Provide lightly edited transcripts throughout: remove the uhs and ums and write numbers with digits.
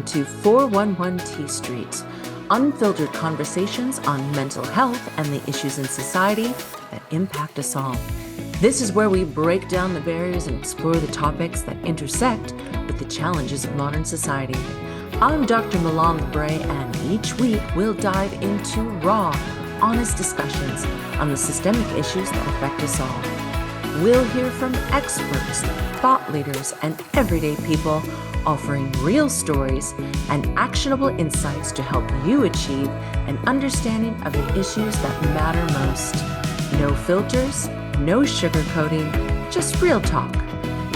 to 411 T Street, unfiltered conversations on mental health and the issues in society that impact us all. This is where we break down the barriers and explore the topics that intersect with the challenges of modern society. I'm Dr. Milan Bray, and each week we'll dive into raw, honest discussions on the systemic issues that affect us all. We'll hear from experts, thought leaders, and everyday people offering real stories and actionable insights to help you achieve an understanding of the issues that matter most. No filters, no sugarcoating, just real talk.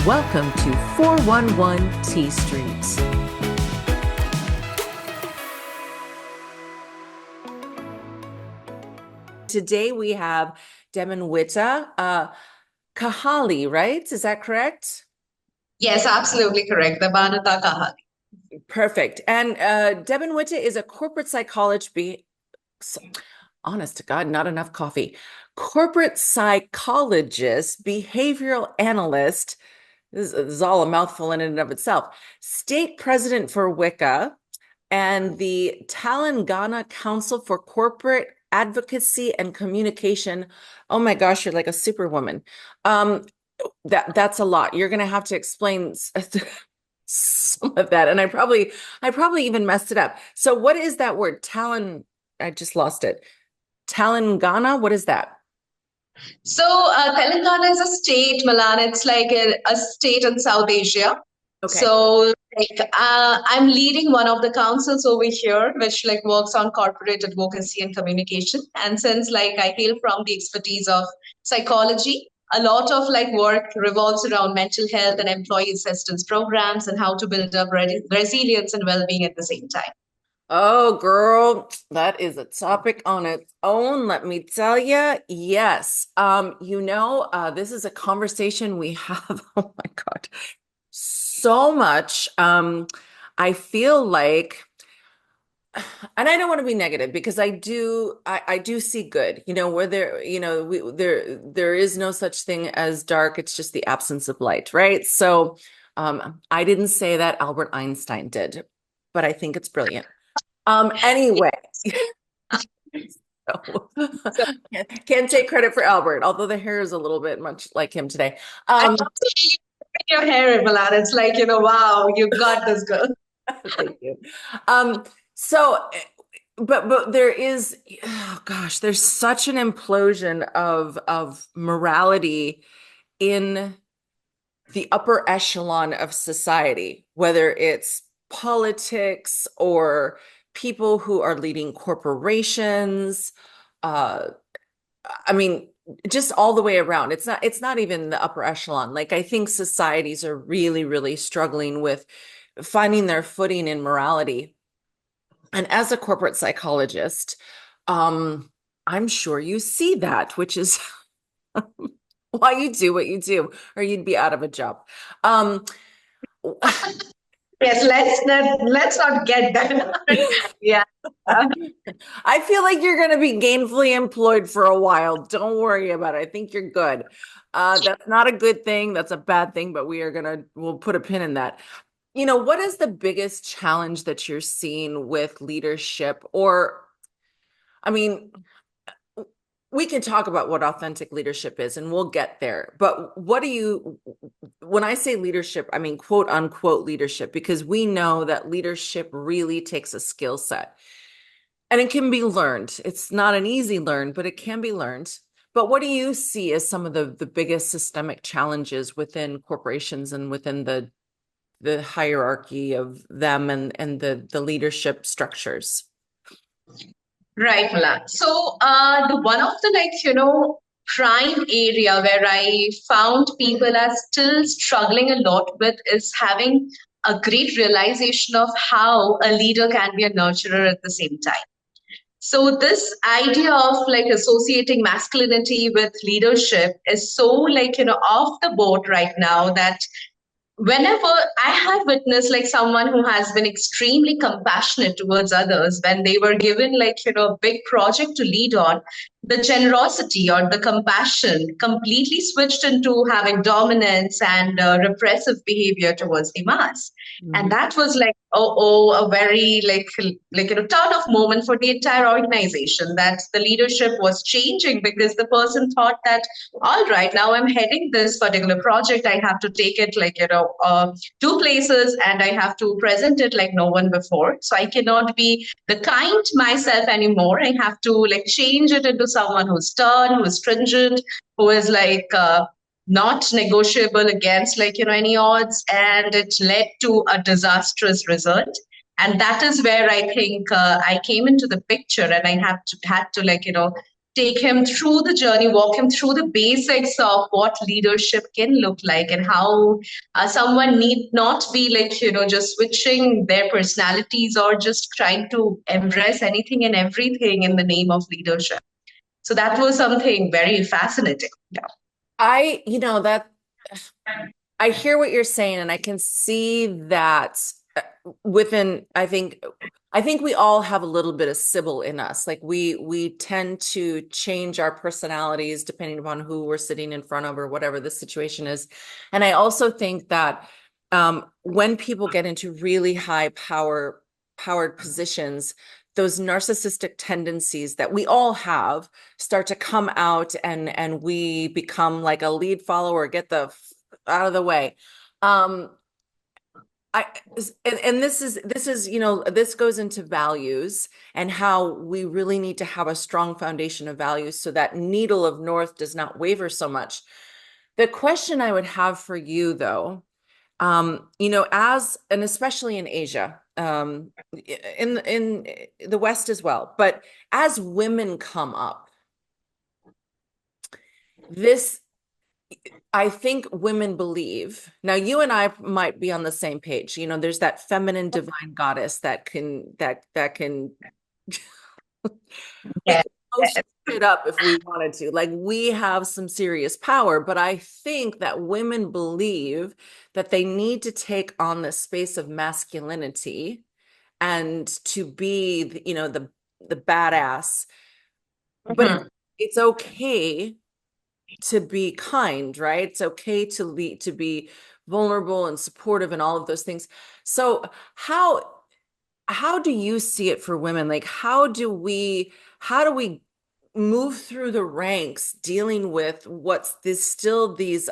Welcome to 411 T Street. Today we have Debanwitta Kahali, right? Is that correct? Yes, absolutely correct. Debanwitta Kahali. Perfect. And Debanwitta is a corporate psychologist. Honest to God, not enough coffee. Corporate psychologist, behavioral analyst. This is all a mouthful in and of itself. State president for Wicca and the Telangana Council for Corporate Advocacy and Communication. Oh my gosh, you're like a superwoman. That's a lot. You're going to have to explain some of that. And I probably even messed it up. So what is that word? I just lost it. Telangana, what is that? So Telangana is a state, Milan. It's like a state in South Asia. Okay. So I'm leading one of the councils over here, which works on corporate advocacy and communication. And since I hail from the expertise of psychology, a lot of work revolves around mental health and employee assistance programs and how to build up resilience and well-being at the same time. Oh, girl, that is a topic on its own. Let me tell you. Yes. This is a conversation we have. Oh my God. So much. I feel like, and I don't want to be negative because I do see good, where there is no such thing as dark. It's just the absence of light, right? So, I didn't say that, Albert Einstein did, but I think it's brilliant. Anyway, can't take credit for Albert, although the hair is a little bit much like him today. Your hair, Milan. It's wow, you got this, girl. Thank you. But there is, oh gosh, there's such an implosion of morality in the upper echelon of society, whether it's politics or people who are leading corporations. I mean, just all the way around. It's not even the upper echelon. I think societies are really, really struggling with finding their footing in morality. And as a corporate psychologist, I'm sure you see that, which is why you do what you do, or you'd be out of a job. Yes, let's not get that. Yeah. I feel like you're going to be gainfully employed for a while. Don't worry about it. I think you're good. That's not a good thing. That's a bad thing, but we'll put a pin in that. What is the biggest challenge that you're seeing with leadership? Or, I mean, we can talk about what authentic leadership is and we'll get there. But when I say leadership, I mean, quote unquote leadership, because we know that leadership really takes a skill set and it can be learned. It's not an easy learn, but it can be learned. But what do you see as some of the biggest systemic challenges within corporations and within the hierarchy of them and the leadership structures? Right, Milan. So the one of the prime area where I found people are still struggling a lot with is having a great realization of how a leader can be a nurturer at the same time. So this idea of associating masculinity with leadership is so off the boat right now that whenever I have witnessed someone who has been extremely compassionate towards others when they were given a big project to lead on, the generosity or the compassion completely switched into having dominance and repressive behavior towards the mass. And Mhm. that was like, a very turn off moment for the entire organization, that the leadership was changing because the person thought that, all right, now I'm heading this particular project. I have to take it two places, and I have to present it like no one before. So I cannot be the kind myself anymore. I have to like change it into someone who's stern, who's stringent, who is not negotiable against any odds. And it led to a disastrous result. And that is where I think I came into the picture, and I had to take him through the journey, walk him through the basics of what leadership can look like, and how someone need not be just switching their personalities or just trying to embrace anything and everything in the name of leadership. So that was something very fascinating. Yeah. That I hear what you're saying, and I can see that within, I think we all have a little bit of Sybil in us. Like we tend to change our personalities depending upon who we're sitting in front of or whatever the situation is. And I also think that when people get into really high powered positions, those narcissistic tendencies that we all have start to come out, and we become like a lead follower, get the out of the way. Um, I and this is this goes into values and how we really need to have a strong foundation of values so that needle of north does not waver so much. The question I would have for you though, as and especially in Asia, in the West as well, but as women come up, this I think women believe. Now, you and I might be on the same page. There's that feminine divine goddess that can we Yeah. can blow shit up if we wanted to. Like we have some serious power, but I think that women believe that they need to take on the space of masculinity and to be, the badass. But Mhm. it's okay to be kind, right? It's okay to lead, to be vulnerable and supportive and all of those things. So how do you see it for women? Like how do we move through the ranks dealing with what's this still these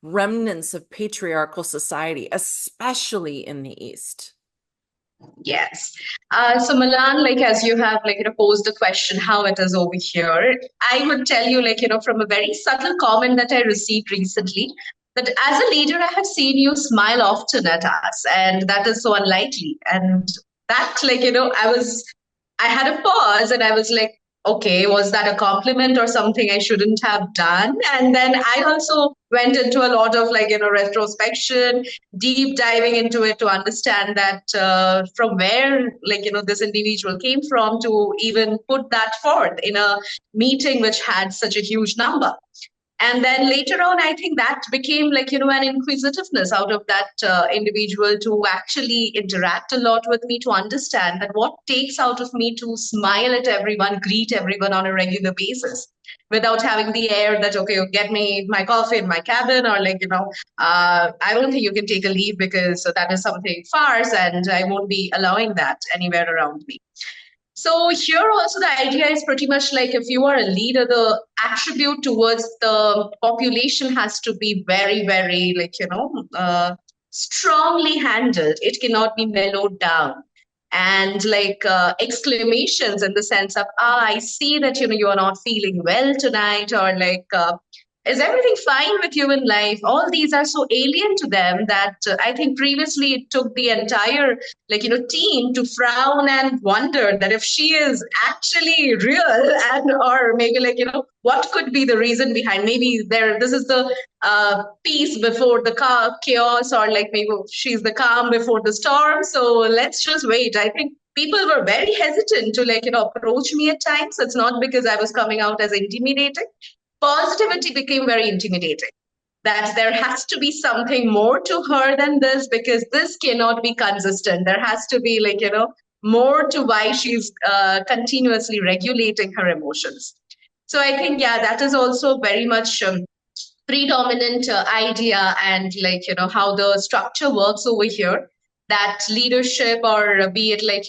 remnants of patriarchal society, especially in the East? Yes. So Milan, like as you have posed the question how it is over here, I would tell you from a very subtle comment that I received recently, that as a leader I have seen you smile often at us, and that is so unlikely. And that I had a pause, and I was like, okay, was that a compliment or something I shouldn't have done? And then I also went into a lot of retrospection, deep diving into it to understand that from where this individual came from to even put that forth in a meeting which had such a huge number. And then later on, I think that became an inquisitiveness out of that individual to actually interact a lot with me, to understand that what takes out of me to smile at everyone, greet everyone on a regular basis without having the air that, okay, get me my coffee in my cabin, or I don't think you can take a leave because that is something farce, and I won't be allowing that anywhere around me. So here also the idea is pretty much like, if you are a leader, the attribute towards the population has to be very, very strongly handled. It cannot be mellowed down. And exclamations in the sense of, I see that you are not feeling well tonight, or is everything fine with you in life? All these are so alien to them that I think previously it took the entire team to frown and wonder that if she is actually real, and or maybe what could be the reason behind, maybe this is the peace before the chaos, or maybe she's the calm before the storm. So let's just wait. I think people were very hesitant to approach me at times. It's not because I was coming out as intimidating. Positivity became very intimidating, that there has to be something more to her than this, because this cannot be consistent. There has to be more to why she's continuously regulating her emotions. So I think, yeah, that is also very much predominant idea, and like how the structure works over here, that leadership, or be it like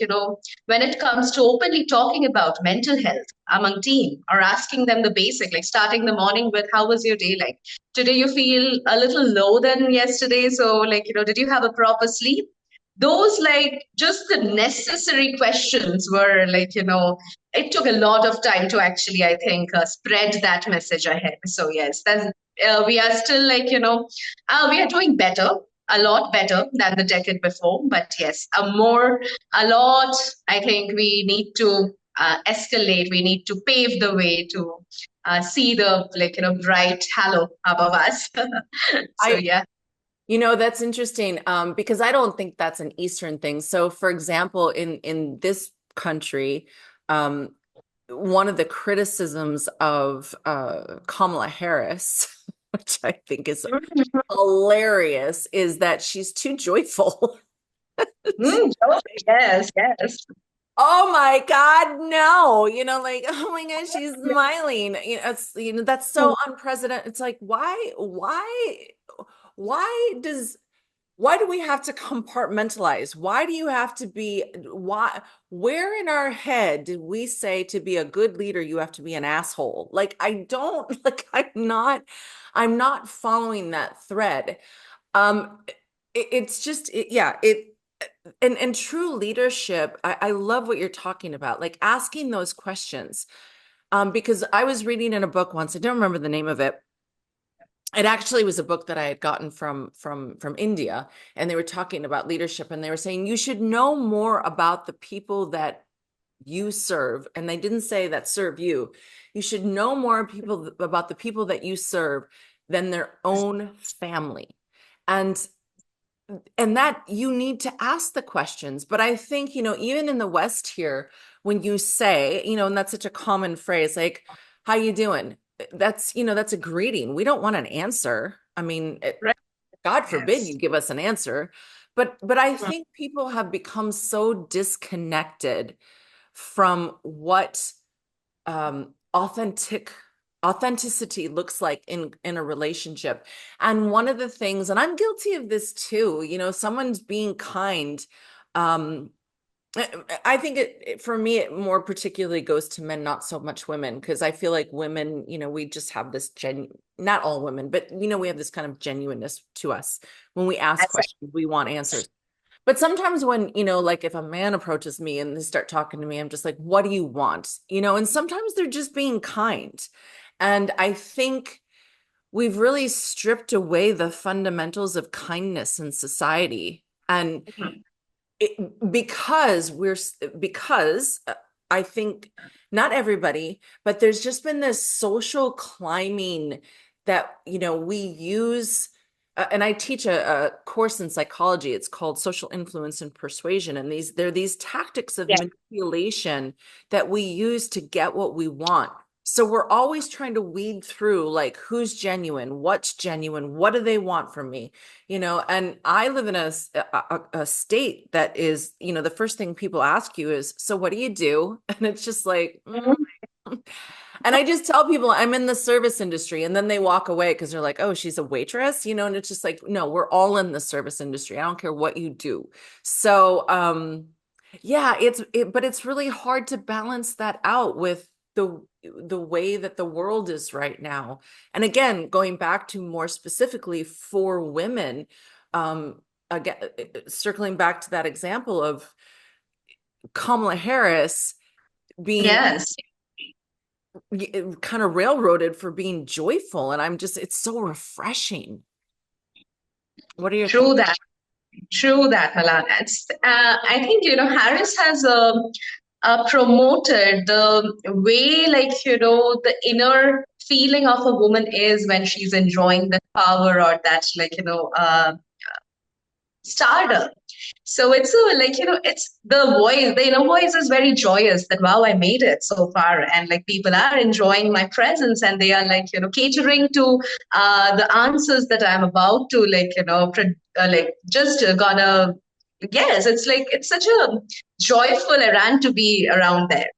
when it comes to openly talking about mental health among team, or asking them the basic, like starting the morning with how was your day, like today you feel a little low than yesterday, so like did you have a proper sleep, those like just the necessary questions were like it took a lot of time to actually, I think, spread that message ahead. So yes, that's we are still like we are doing better, a lot better than the decade before, but yes, a lot, I think we need to escalate, we need to pave the way to see the like bright halo above us. So I, yeah. that's interesting, because I don't think that's an Eastern thing. So, for example, in this country, um, one of the criticisms of Kamala Harris, which I think is hilarious, is that she's too joyful. Oh, yes, yes. Oh my God, no. Like, oh my God, she's smiling. That's so unprecedented. It's like, why does why do we have to compartmentalize? Why do you have to be where in our head did we say to be a good leader you have to be an asshole? Like, I don't like I'm not following that thread. Um it's just yeah, and true leadership, I love what you're talking about, like asking those questions. Because I was reading in a book once, I don't remember the name of it. It actually was a book that I had gotten from India, and they were talking about leadership, and they were saying you should know more about the people that you serve, and they didn't say that serve you. You should know more people about the people that you serve than their own family. And that you need to ask the questions. But I think, even in the West here, when you say, and that's such a common phrase, like, how you doing? That's a greeting. We don't want an answer. I mean, Right. God forbid Yes. you give us an answer. But I think people have become so disconnected from what authenticity looks like in a relationship. And one of the things, and I'm guilty of this too, someone's being kind. um I think for me, it more particularly goes to men, not so much women, because I feel like women, we just have this not all women, but we have this kind of genuineness to us. When we ask That's questions, we want answers. But sometimes when, like if a man approaches me and they start talking to me, I'm just like, what do you want? And sometimes they're just being kind. And I think we've really stripped away the fundamentals of kindness in society. And it. because I think not everybody, but there's just been this social climbing that we use. And I teach a course in psychology. It's called social influence and persuasion. And there are these tactics of Yeah. manipulation that we use to get what we want. So we're always trying to weed through, like, who's genuine, what's genuine, what do they want from me? And I live in a state that is, the first thing people ask you is, so what do you do? And it's just like, and I just tell people I'm in the service industry, and then they walk away because they're like, oh, she's a waitress, and it's just like, no, we're all in the service industry. I don't care what you do. So, yeah, but it's really hard to balance that out with the way that the world is right now. And again, going back to more specifically for women, again, circling back to that example of Kamala Harris being Yes. kind of railroaded for being joyful. And it's so refreshing. What are your thoughts? True that. True that, Malan. I think, Harris has promoted the way, like, the inner feeling of a woman is when she's enjoying the power, or that, like, stardom. So it's like, it's the voice, the inner voice is very joyous that, wow, I made it so far. And like people are enjoying my presence, and they are like, catering to the answers that I'm about to like, like just gonna, yes, it's like, it's such a joyful errand to be around there.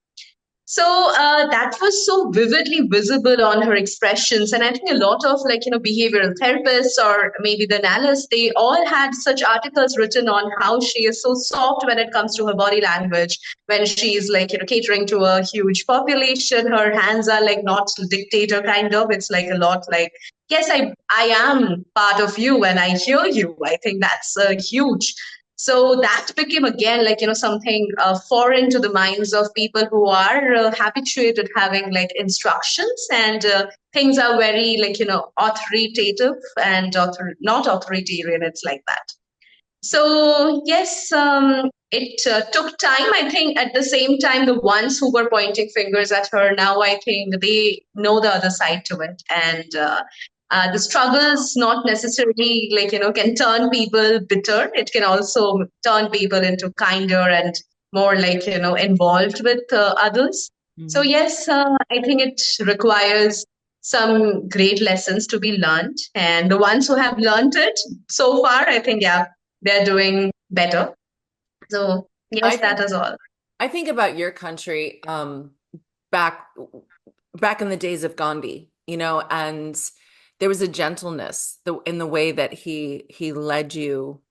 So that was so vividly visible on her expressions. And I think a lot of behavioral therapists or maybe the analysts, they all had such articles written on how she is so soft when it comes to her body language. When she's catering to a huge population, her hands are like not dictator kind of. It's like a lot like, yes, I am part of you and I hear you. I think that's a huge, so that became again something foreign to the minds of people who are habituated having like instructions, and things are very authoritative and not authoritarian. It's like that. So yes, it took time. I think at the same time, the ones who were pointing fingers at her, now I think they know the other side to it, and the struggles not necessarily can turn people bitter. It can also turn people into kinder and more involved with others. So Mhm. yes, I think it requires some great lessons to be learned, and the ones who have learned it so far, I think, yeah, they're doing better. So I yes, that think is all. I think about your country, back back in the days of Gandhi, and there was a gentleness in the way that he led you,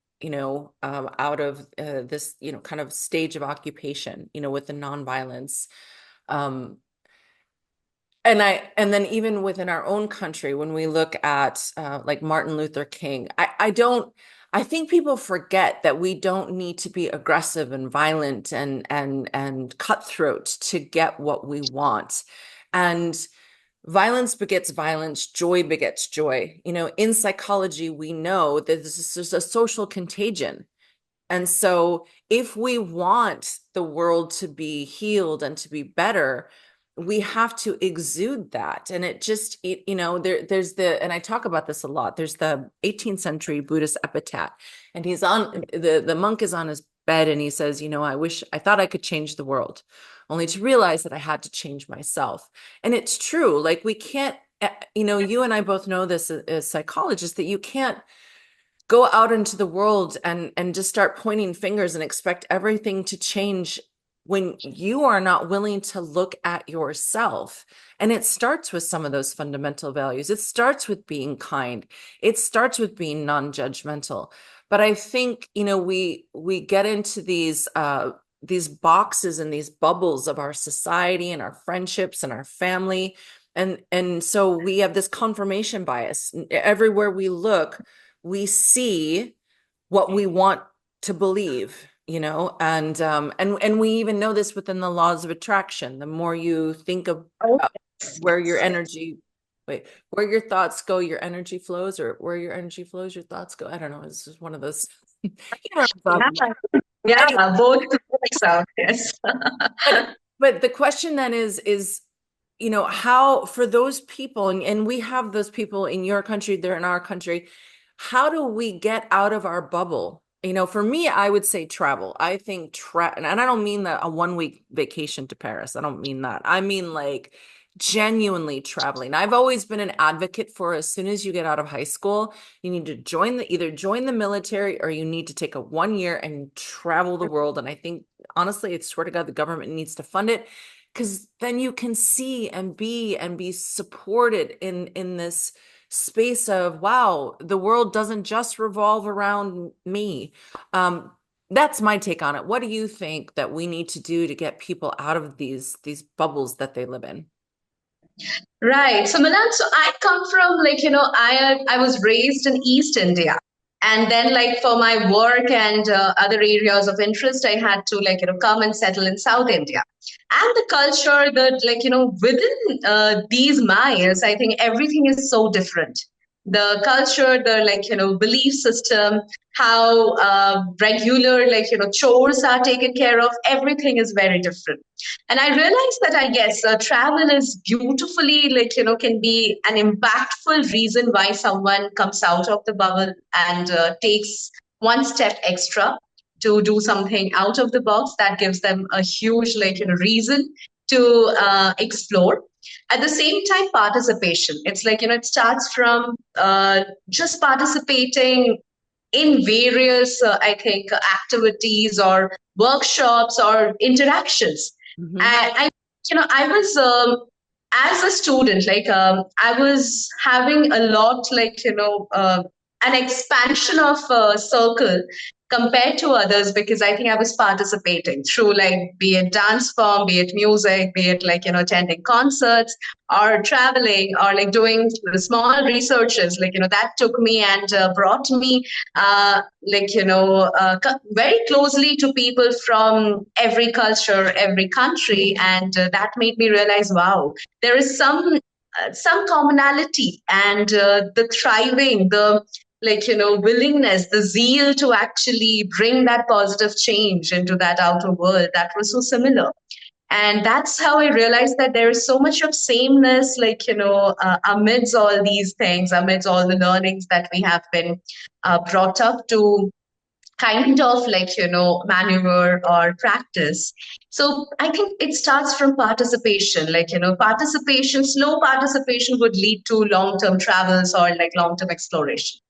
out of this, kind of stage of occupation, with the nonviolence. Um, and then even within our own country, when we look at like Martin Luther King, I think people forget that we don't need to be aggressive and violent and cutthroat to get what we want. And violence begets violence, joy begets joy. In psychology, we know that this is a social contagion. And so, if we want the world to be healed and to be better, we have to exude that. And and I talk about this a lot. There's the 18th century Buddhist epitaph, and the monk is on his bed and he says, I thought I could change the world, only to realize that I had to change myself. And it's true. Like, we can't, you and I both know this as psychologists, that you can't go out into the world and just start pointing fingers and expect everything to change when you are not willing to look at yourself. And it starts with some of those fundamental values. It starts with being kind. It starts with being non-judgmental. But I think, we get into these boxes and these bubbles of our society and our friendships and our family. And so we have this confirmation bias. Everywhere we look, we see what we want to believe, and we even know this within the laws of attraction. The more you think of Oh, where your yes, yes. energy, wait, where your thoughts go, your energy flows, or where your energy flows, your thoughts go. I don't know. It's just one of those. You know what I'm talking about. Yeah, yeah, Anyway, both works out. Yes. but but the question then is, how for those people, and we have those people in your country, they're in our country, how do we get out of our bubble? For me, I would say travel. I think and I don't mean that a 1 week vacation to Paris. I don't mean that. I mean like genuinely traveling. I've always been an advocate for, as soon as you get out of high school, you need to either join the military, or you need to take a 1 year and travel the world. And I think, honestly, I swear to God, the government needs to fund it, because then you can see and be supported in this space of, wow, the world doesn't just revolve around me. That's my take on it. What do you think that we need to do to get people out of these bubbles that they live in? Right. So Milan, so I come from I was raised in East India. And then for my work and other areas of interest, I had to come and settle in South India. And the culture that within these miles, I think everything is so different. The culture, the belief system, how regular chores are taken care of, everything is very different. And I realized that I guess travel is beautifully can be an impactful reason why someone comes out of the bubble and takes one step extra to do something out of the box that gives them a huge reason to explore. At the same time, participation, it's it starts from just participating in various I think activities or workshops or interactions. Mhm. I I was as a student, like I was having a lot, like an expansion of circle compared to others because I think I was participating through like be it dance form, be it music, be it like attending concerts or traveling or like doing small researches. Like that took me and brought me very closely to people from every culture, every country, and that made me realize, wow, there is some commonality, and the thriving, the willingness, the zeal to actually bring that positive change into that outer world, that was so similar. And that's how I realized that there is so much of sameness, amidst all these things, amidst all the learnings that we have been brought up to kind of maneuver or practice. So I think it starts from participation, participation, slow participation would lead to long-term travels or like long-term exploration.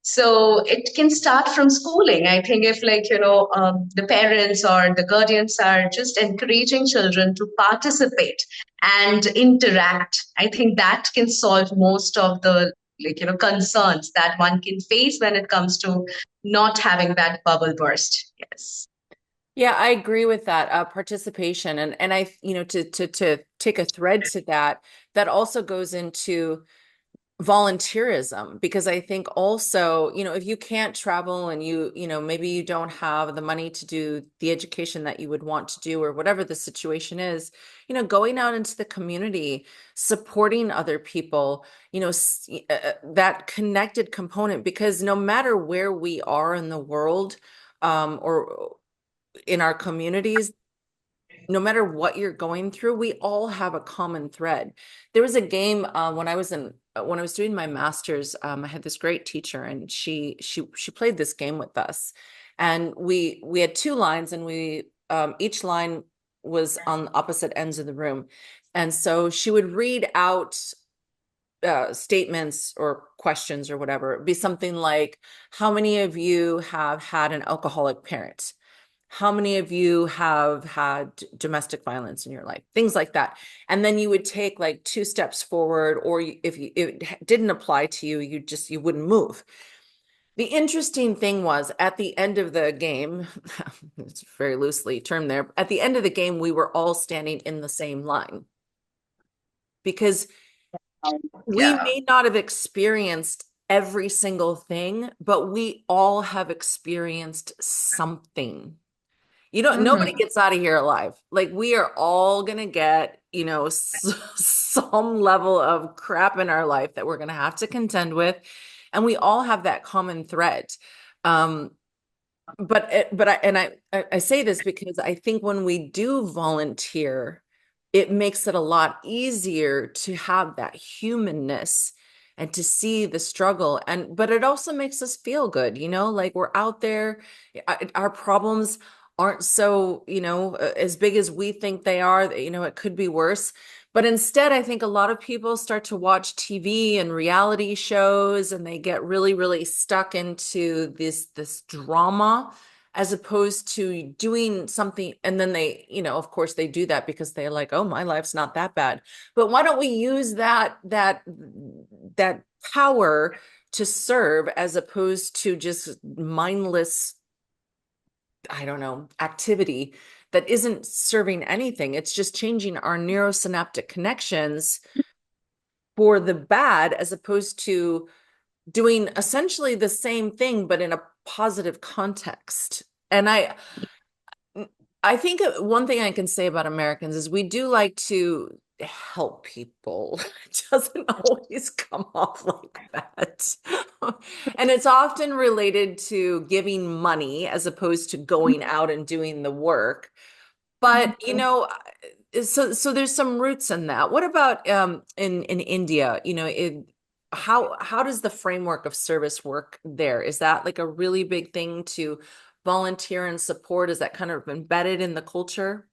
So it can start from schooling. I think if the parents or the guardians are just encouraging children to participate and interact, I think that can solve most of the concerns that one can face when it comes to not having that bubble burst. Yes. Yeah, I agree with that participation, and I, to take a thread to that, that also goes into volunteerism, because I think also, if you can't travel and maybe you don't have the money to do the education that you would want to do, or whatever the situation is, going out into the community, supporting other people, that connected component, because no matter where we are in the world, or in our communities, no matter what you're going through, we all have a common thread. There was a game when I was doing my master's. I had this great teacher, and she played this game with us, and we had two lines, and we each line was on opposite ends of the room, and so she would read out statements or questions or whatever. It'd be something like, "How many of you have had an alcoholic parent? How many of you have had domestic violence in your life?" Things like that. And then you would take like two steps forward, or if it didn't apply to you, you wouldn't move. The interesting thing was, at the end of the game, it's very loosely termed there, at the end of the game, we were all standing in the same line, because we Yeah. may not have experienced every single thing, but we all have experienced something. Nobody Mhm. gets out of here alive. Like, we are all gonna get, some level of crap in our life that we're gonna have to contend with, and we all have that common thread. Um, but I say this because I think when we do volunteer, it makes it a lot easier to have that humanness and to see the struggle. And but it also makes us feel good, like we're out there. Our problems aren't so, as big as we think they are. It could be worse. But instead, I think a lot of people start to watch TV and reality shows, and they get really, really stuck into this drama, as opposed to doing something. And then they, of course they do that because they're like, "Oh, my life's not that bad." But why don't we use that power to serve, as opposed to just mindless, I don't know, activity that isn't serving anything? It's just changing our neurosynaptic connections for the bad, as opposed to doing essentially the same thing, but in a positive context. And I think one thing I can say about Americans is we do like to help people. It doesn't always come off like that. And it's often related to giving money as opposed to going out and doing the work. But, so there's some roots in that. What about in India? How does the framework of service work there? Is that like a really big thing to volunteer and support? Is that kind of embedded in the culture?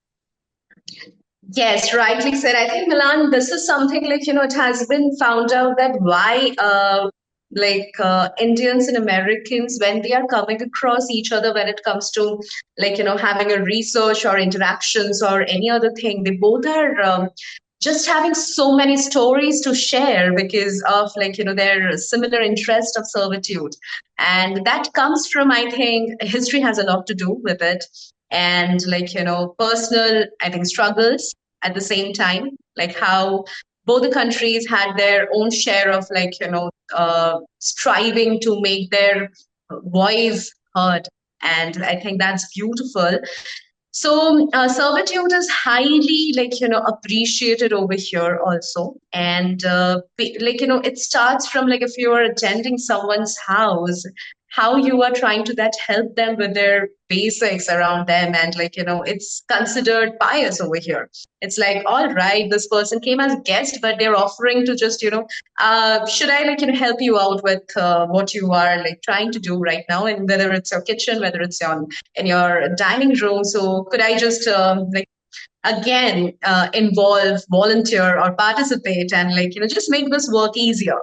Yes, rightly said. I think, Milan, this is something it has been found out that why like Indians and Americans, when they are coming across each other, when it comes to like, having a research or interactions or any other thing, they both are just having so many stories to share because of like, their similar interest of servitude. And that comes from, I think, history has a lot to do with it. And like, personal, I think, struggles at the same time, like how both the countries had their own share of like striving to make their voice heard, and I think that's beautiful. So servitude is highly like appreciated over here also, and like it starts from like if you are attending someone's house, how you are trying to that help them with their basics around them, and like it's considered bias over here. It's like, all right, this person came as a guest, but they're offering to just should I like help you out with what you are like trying to do right now, and whether it's your kitchen, whether it's your in your dining room. So could I just like again involve, volunteer, or participate, and like just make this work easier.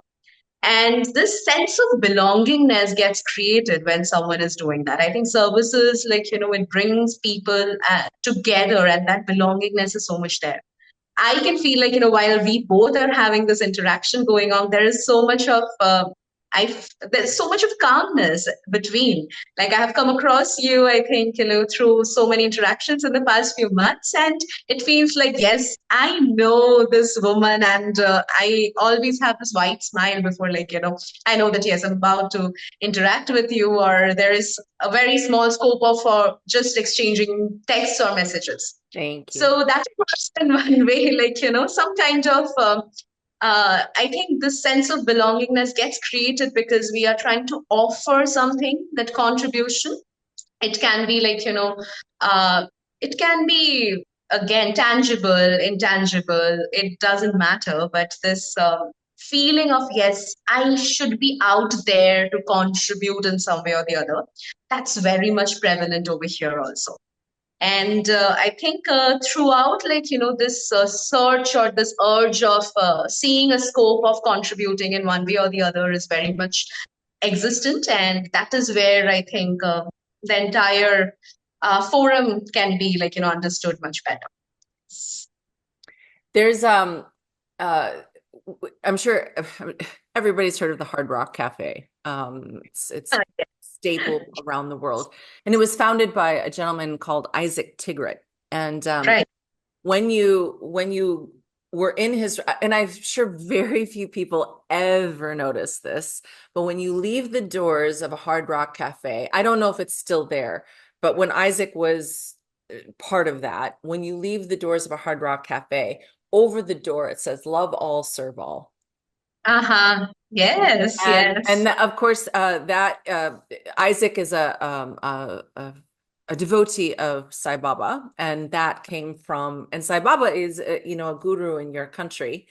And this sense of belongingness gets created when someone is doing that. I think services, like it brings people together, and that belongingness is so much there. I can feel like, while we both are having this interaction going on, there is so much of, there's so much of calmness between. Like I have come across you, I think, through so many interactions in the past few months, and it feels like, yes, I know this woman, and I always have this white smile before, like, I know that, yes, I'm about to interact with you, or there is a very small scope of just exchanging texts or messages. Thank you. So that was in one way, like, some kind of, I think this sense of belongingness gets created because we are trying to offer something, that contribution. It can be like, uh, it can be, again, tangible, intangible, it doesn't matter. But this feeling of, yes, I should be out there to contribute in some way or the other, that's very much prevalent over here also. And I think throughout, like, this search or this urge of seeing a scope of contributing in one way or the other is very much existent. And that is where I think the entire forum can be, like, understood much better. There's uh I'm sure everybody's heard of the Hard Rock Cafe. It's Yeah. staple around the world. And it was founded by a gentleman called Isaac Tigrit. And Right. when you were in his, and I'm sure very few people ever notice this, but when you leave the doors of a Hard Rock Cafe, I don't know if it's still there, but when Isaac was part of that, when you leave the doors of a Hard Rock Cafe, over the door it says "Love all, serve all." Uh-huh. Yes, And yes. of course, that Isaac is a devotee of Sai Baba, and that came from, and Sai Baba is a guru in your country,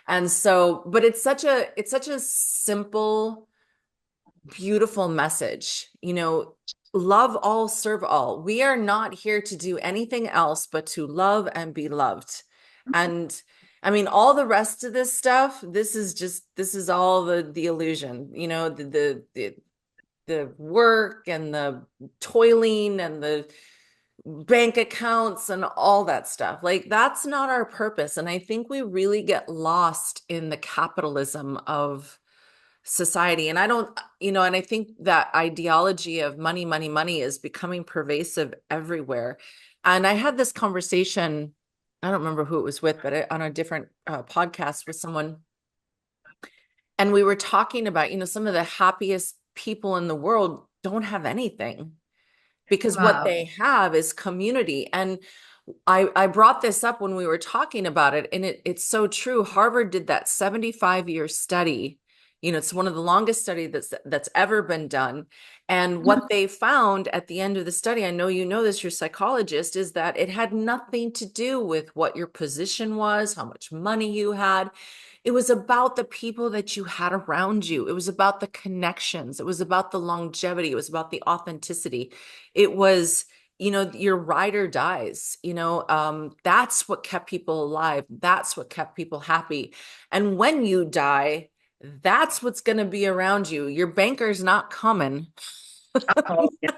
and so, but it's such a simple, beautiful message. Love all, serve all. We are not here to do anything else but to love and be loved. And I mean, all the rest of this stuff, this is all the illusion, the work and the toiling and the bank accounts and all that stuff. Like that's not our purpose. And I think we really get lost in the capitalism of society. And I don't, and I think that ideology of money, money, money is becoming pervasive everywhere. And I had this conversation, I don't remember who it was with, but on a different podcast with someone. And we were talking about, some of the happiest people in the world don't have anything because what Wow. they have is community. And I brought this up when we were talking about it, and it's so true. Harvard did that 75-year study. It's one of the longest study that's ever been done. And what they found at the end of the study, I know you know this, you're a psychologist, is that it had nothing to do with what your position was, how much money you had. It was about the people that you had around you. It was about the connections. It was about the longevity. It was about the authenticity. It was, your ride or dies, that's what kept people alive. That's what kept people happy. And when you die, that's what's going to be around you. Your banker's not coming Oh, yes.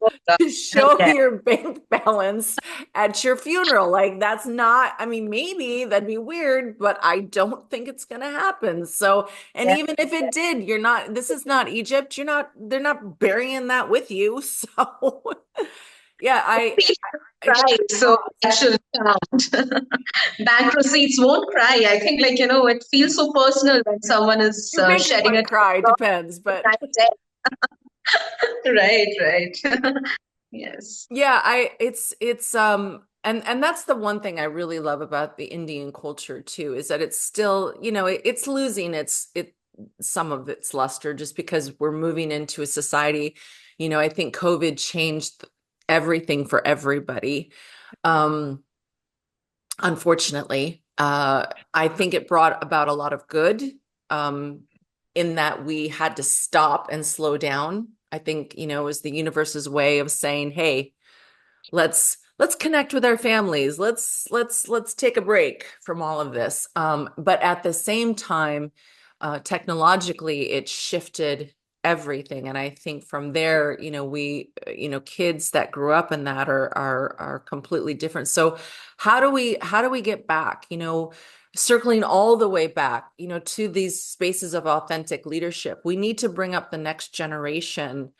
Oh, God. to show Yeah. your bank balance at your funeral. Like, that's not, I mean, maybe that'd be weird, but I don't think it's going to happen. So, and Yeah. even if it did, you're not, this is not Egypt. You're not, they're not burying that with you. So, yeah, People I cry, so that should count. Bank receipts won't cry. I think, it feels so personal when someone is your banker shedding a might tear. cry, depends, but Right, right. Yes. yeah, it's and that's the one thing I really love about the Indian culture too, is that it's still, it's losing it some of its luster just because we're moving into a society. I think COVID changed everything for everybody. Um, Unfortunately. I think it brought about a lot of good, um, in that we had to stop and slow down. I think, it was the universe's way of saying, hey, let's connect with our families. Let's take a break from all of this. But at the same time, technologically, it shifted everything. And I think from there, kids that grew up in that are completely different. So how do we get back? Circling all the way back, to these spaces of authentic leadership, we need to bring up the next generation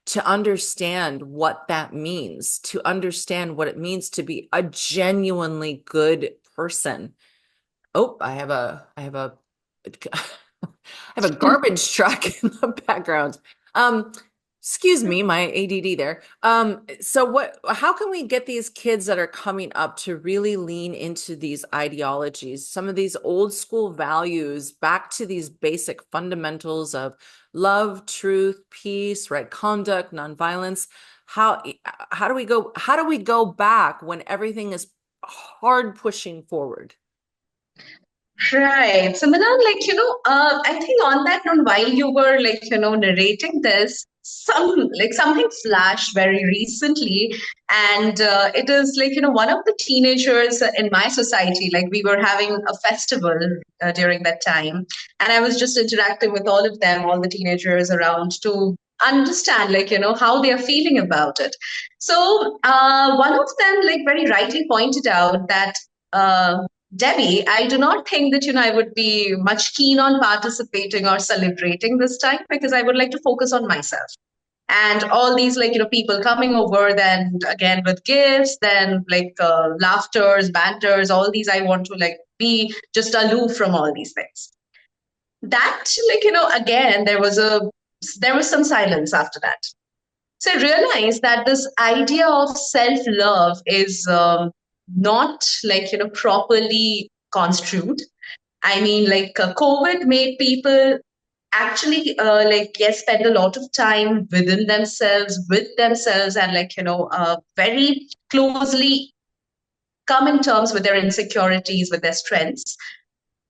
to understand what that means, to understand what it means to be a genuinely good person. Oh, I have a garbage truck in the background. Um, Excuse me, my ADD there. So how can we get these kids that are coming up to really lean into these ideologies, some of these old school values, back to these basic fundamentals of love, truth, peace, right conduct, nonviolence? How how do we go back when everything is hard pushing forward? Right. So, Milan, I think on that note, while you were narrating this, something flashed very recently, and it is one of the teenagers in my society. Like we were having a festival during that time, and I was just interacting with all of them, all the teenagers around, to understand how they are feeling about it. So, one of them very rightly pointed out that. Debbie, I do not think that I would be much keen on participating or celebrating this time because I would like to focus on myself. And all these people coming over, then again with gifts, then laughters, banters, all these I want to be just aloof from all these things. That again there was some silence after that. So I realized that this idea of self-love is not properly construed. I mean, COVID made people actually yes spend a lot of time within themselves, with themselves, and very closely come in terms with their insecurities, with their strengths.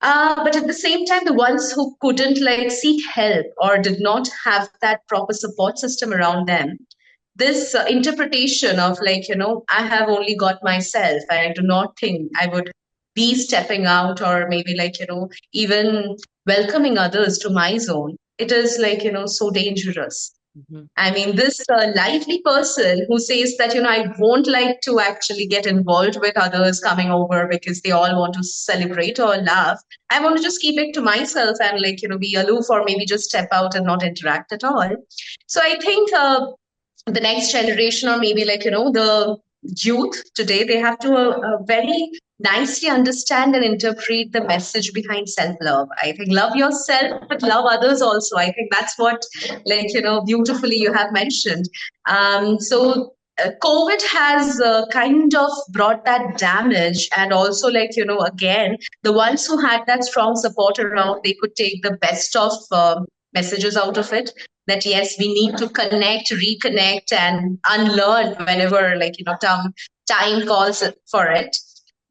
But at the same time, the ones who couldn't seek help or did not have that proper support system around them, this interpretation of I have only got myself, I do not think I would be stepping out or maybe even welcoming others to my zone. It is so dangerous. Mhm. I mean, this lively person who says that, I won't like to actually get involved with others coming over because they all want to celebrate or laugh. I want to just keep it to myself and be aloof or maybe just step out and not interact at all. So I think the next generation or maybe the youth today, they have to very nicely understand and interpret the message behind self-love. I think love yourself but love others also. I think that's what beautifully you have mentioned. So COVID has kind of brought that damage, and also again, the ones who had that strong support around, they could take the best of messages out of it, that yes, we need to connect, reconnect, and unlearn whenever time calls for it.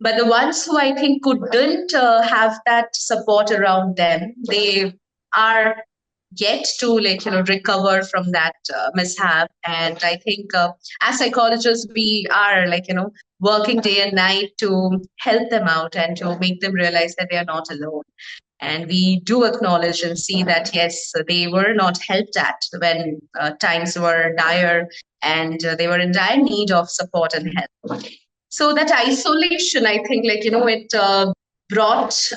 But the ones who I think couldn't have that support around them, they are yet to recover from that mishap. And I think as psychologists, we are working day and night to help them out and to make them realize that they are not alone. And we do acknowledge and see that, yes, they were not helped at when times were dire, and they were in dire need of support and help. So that isolation, I think, like, it brought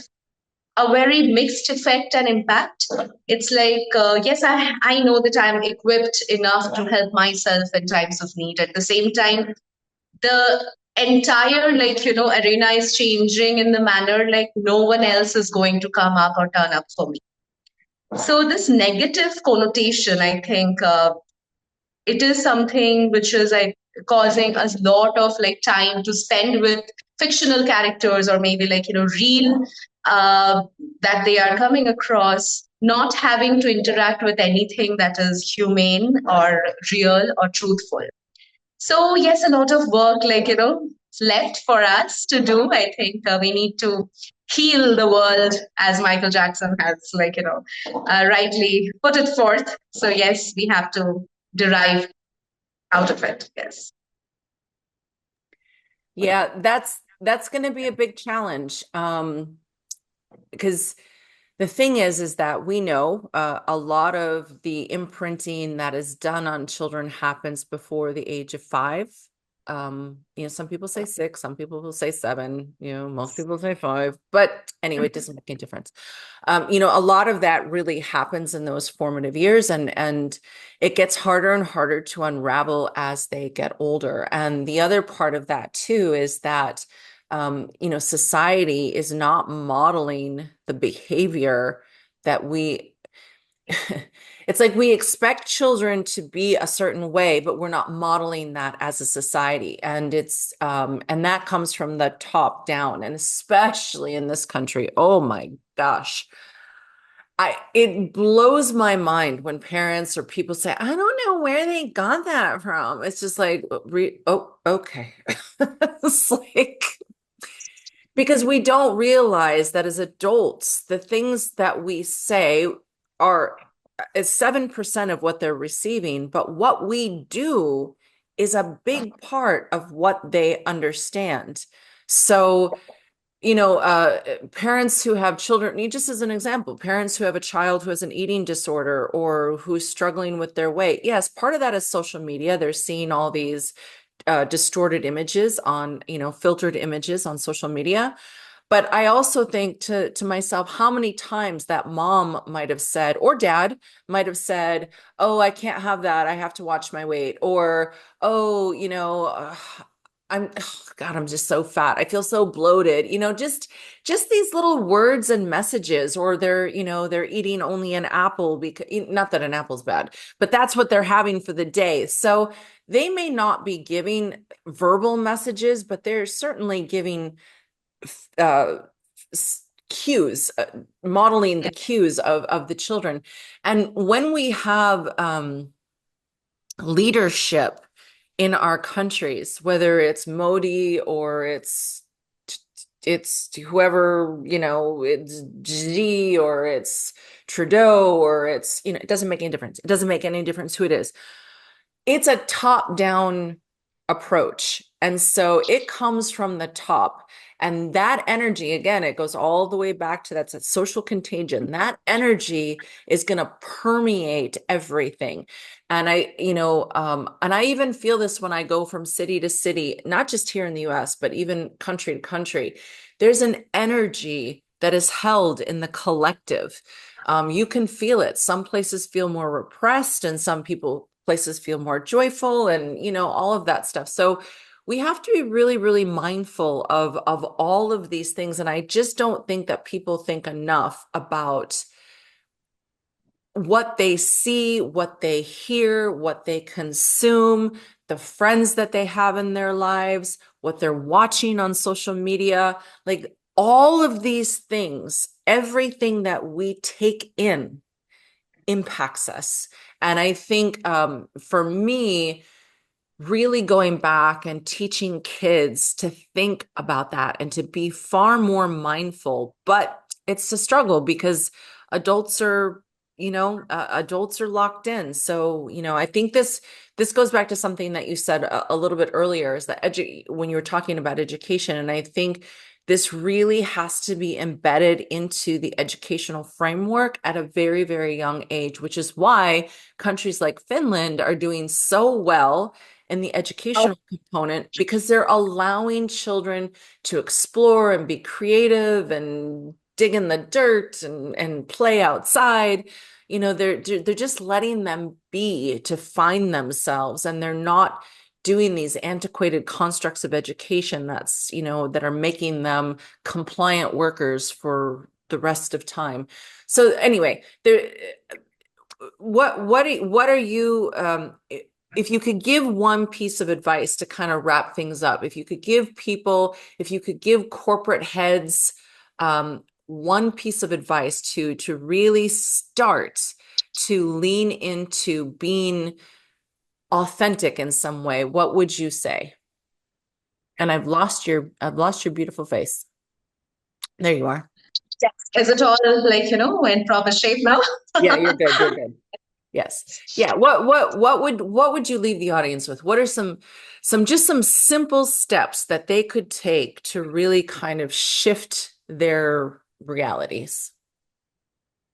a very mixed effect and impact. It's like, yes, I know that I'm equipped enough to help myself in times of need. At the same time, the entire, like, arena is changing in the manner like no one else is going to come up or turn up for me. So this negative connotation, I think, it is something which is like causing us lot of like time to spend with fictional characters, or maybe like, real, uh, that they are coming across, not having to interact with anything that is humane or real or truthful. So yes, a lot of work, like, left for us to do. I think we need to heal the world, as Michael Jackson has, like, rightly put it forth. So yes, we have to derive out of it. Yes. Yeah, that's going to be a big challenge. Because the thing is that we know a lot of the imprinting that is done on children happens before the age of 5. Some people say 6, some people will say 7, most people say 5, but anyway, it doesn't make any difference. A lot of that really happens in those formative years, and it gets harder and harder to unravel as they get older. And the other part of that too is that society is not modeling the behavior that we it's like we expect children to be a certain way, but we're not modeling that as a society. And that comes from the top down, and especially in this country. Oh my gosh. It blows my mind when parents or people say, I don't know where they got that from. It's just like, oh, okay. It's like, because we don't realize that as adults, the things that we say are is 7% of what they're receiving, but what we do is a big part of what they understand. So, parents who have children, just as an example, parents who have a child who has an eating disorder or who's struggling with their weight. Yes, part of that is social media. They're seeing all these distorted images on, filtered images on social media. But I also think to myself, how many times that mom might have said, or dad might have said, "Oh, I can't have that. I have to watch my weight," or, "Oh, God, I'm just so fat. I feel so bloated." Just these little words and messages, or they're eating only an apple because, not that an apple's bad, but that's what they're having for the day. So they may not be giving verbal messages, but they're certainly giving uh, cues, modeling the cues of the children. And when we have leadership in our countries, whether it's Modi or it's whoever, it's Xi or it's Trudeau or it's, it doesn't make any difference. It doesn't make any difference who it is. It's a top-down approach. And so it comes from the top. And that energy, again, it goes all the way back to that social contagion. That energy is going to permeate everything. And and I even feel this when I go from city to city, not just here in the US, but even country to country. There's an energy that is held in the collective. You can feel it. Some places feel more repressed, and some places feel more joyful, and all of that stuff. So we have to be really, really mindful of all of these things. And I just don't think that people think enough about what they see, what they hear, what they consume, the friends that they have in their lives, what they're watching on social media. Like all of these things, everything that we take in impacts us. And I think for me, really going back and teaching kids to think about that and to be far more mindful. But it's a struggle because adults are, adults are locked in. So, I think this goes back to something that you said a little bit earlier, is that when you were talking about education. And I think This really has to be embedded into the educational framework at a very, very young age, which is why countries like Finland are doing so well in the educational component because they're allowing children to explore and be creative and dig in the dirt and play outside. You know, they're just letting them be to find themselves, and they're not doing these antiquated constructs of education that's, you know, that are making them compliant workers for the rest of time. So anyway, there, what are you, if you could give one piece of advice to kind of wrap things up, if you could give people, if you could give corporate heads one piece of advice to really start to lean into being authentic in some way, what would you say? And I've lost your beautiful face. There you are. Yes. Is it all like, in proper shape now? Yeah, you're good. You're good. Yes. Yeah. What would you leave the audience with? What are some simple steps that they could take to really kind of shift their realities?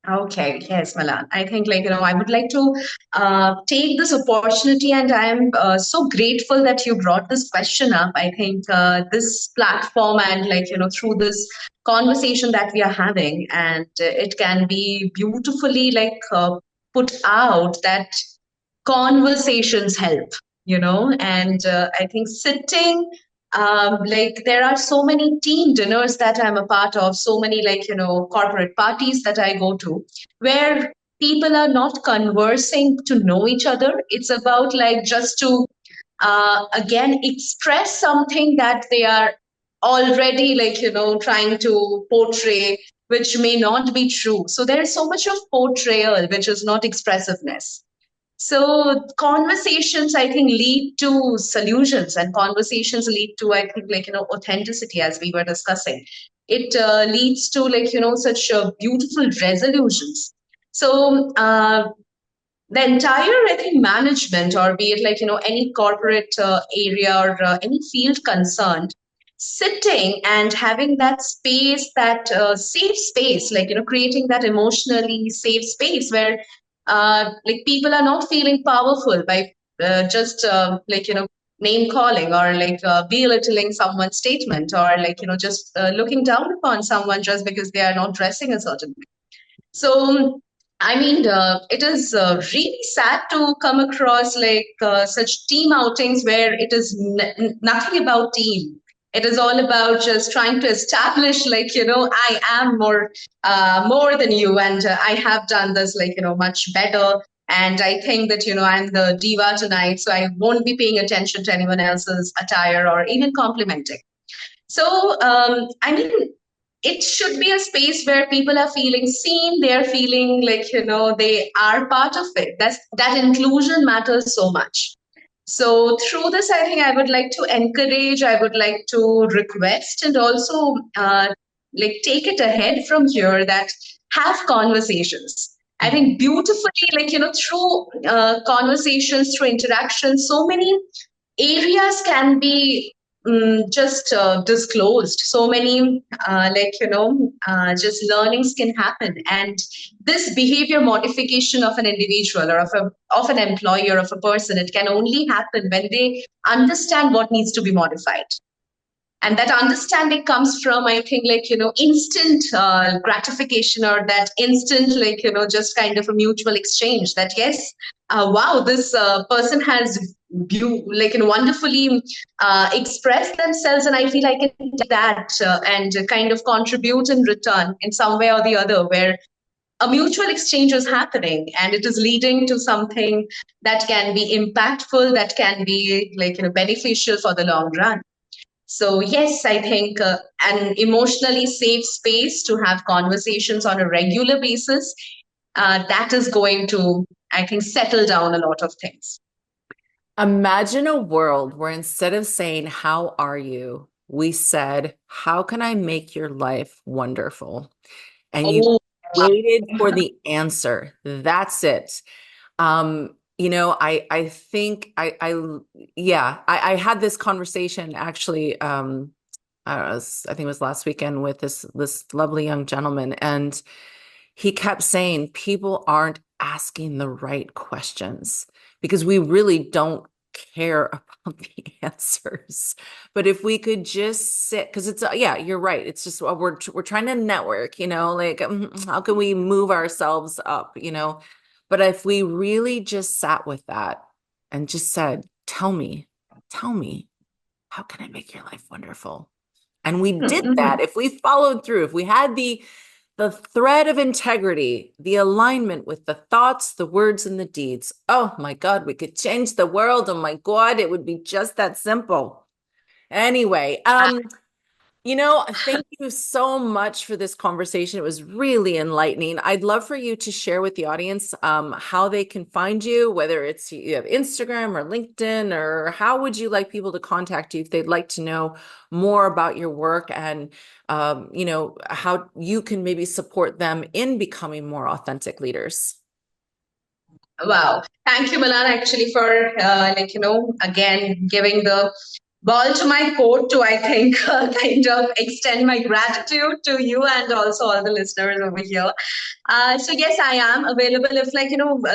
Okay, yes, Malan. I think, I would like to take this opportunity, and I'm so grateful that you brought this question up. I think this platform and, through this conversation that we are having, and it can be beautifully, put out that conversations help, and I think sitting, there are so many team dinners that I'm a part of, so many, corporate parties that I go to, where people are not conversing to know each other. It's about, just to again express something that they are already, trying to portray, which may not be true. So there's so much of portrayal which is not expressiveness. So conversations, I think, lead to solutions, and conversations lead to, I think, authenticity, as we were discussing. It leads to, such beautiful resolutions. So the entire, I think, management, or be it, any corporate area, or any field concerned, sitting and having that space, that safe space, creating that emotionally safe space where people are not feeling powerful by just name calling, or belittling someone's statement, or just looking down upon someone just because they are not dressing a certain way. So, I mean, it is really sad to come across such team outings where it is nothing about team. It is all about just trying to establish, I am more than you, and I have done this, much better. And I think that, I'm the diva tonight, so I won't be paying attention to anyone else's attire or even complimenting. So, I mean, it should be a space where people are feeling seen. They are feeling like, they are part of it. That inclusion matters so much. So through this, I think I would like to encourage, I would like to request, and also take it ahead from here, that have conversations. I think beautifully, through conversations, through interactions, so many areas can be just disclosed. So many just learnings can happen, and this behavior modification of an individual, or of an employee, or of a person, it can only happen when they understand what needs to be modified. And that understanding comes from, I think, instant gratification, or that instant, just kind of a mutual exchange, that yes, wow, this person has wonderfully expressed themselves, and I feel I can do that, and kind of contribute in return in some way or the other, where a mutual exchange is happening, and it is leading to something that can be impactful, that can be beneficial for the long run. So, yes, I think an emotionally safe space to have conversations on a regular basis, that is going to, I think, settle down a lot of things. Imagine a world where instead of saying, "How are you?" we said, "How can I make your life wonderful?" And you Oh, waited for the answer. That's it. I think I yeah, I had this conversation actually I think it was last weekend with this lovely young gentleman, and he kept saying people aren't asking the right questions because we really don't care about the answers. But if we could just sit, because it's yeah, you're right. It's just we're trying to network, like how can we move ourselves up, But if we really just sat with that and just said, tell me, how can I make your life wonderful? And we did that. If we followed through, if we had the thread of integrity, the alignment with the thoughts, the words, and the deeds. Oh my God, we could change the world. Oh my God, it would be just that simple. Anyway, thank you so much for this conversation. It was really enlightening. I'd love for you to share with the audience how they can find you, whether it's you have Instagram or LinkedIn, or how would you like people to contact you if they'd like to know more about your work and how you can maybe support them in becoming more authentic leaders. Wow. Thank you, Milan, actually, for again giving the ball to my court to, I think, kind of extend my gratitude to you and also all the listeners over here. So yes, I am available if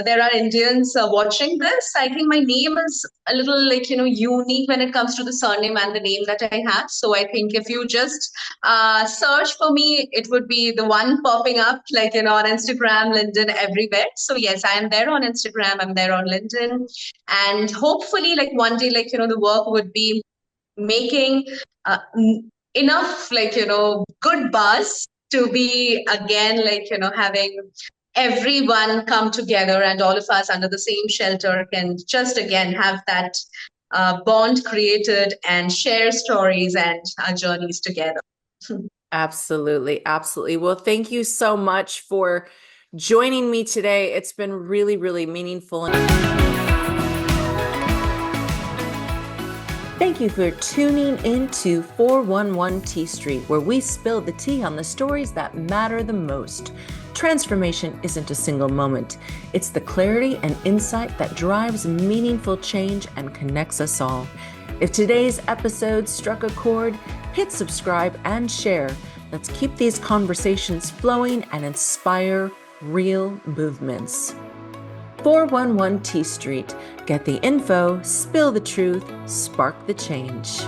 there are Indians watching this. I think my name is a little unique when it comes to the surname and the name that I have. So I think if you just search for me, it would be the one popping up on Instagram, LinkedIn, everywhere. So yes, I am there on Instagram. I'm there on LinkedIn, and hopefully one day the work would be making enough good buzz to be again having everyone come together and all of us under the same shelter can just again have that bond created and share stories and our journeys together. Absolutely. Absolutely. Well, thank you so much for joining me today. It's been really, really meaningful. Thank you for tuning into 411 T Street, where we spill the tea on the stories that matter the most. Transformation isn't a single moment. It's the clarity and insight that drives meaningful change and connects us all. If today's episode struck a chord, hit subscribe and share. Let's keep these conversations flowing and inspire real movements. 411 T Street. Get the info, spill the truth, spark the change.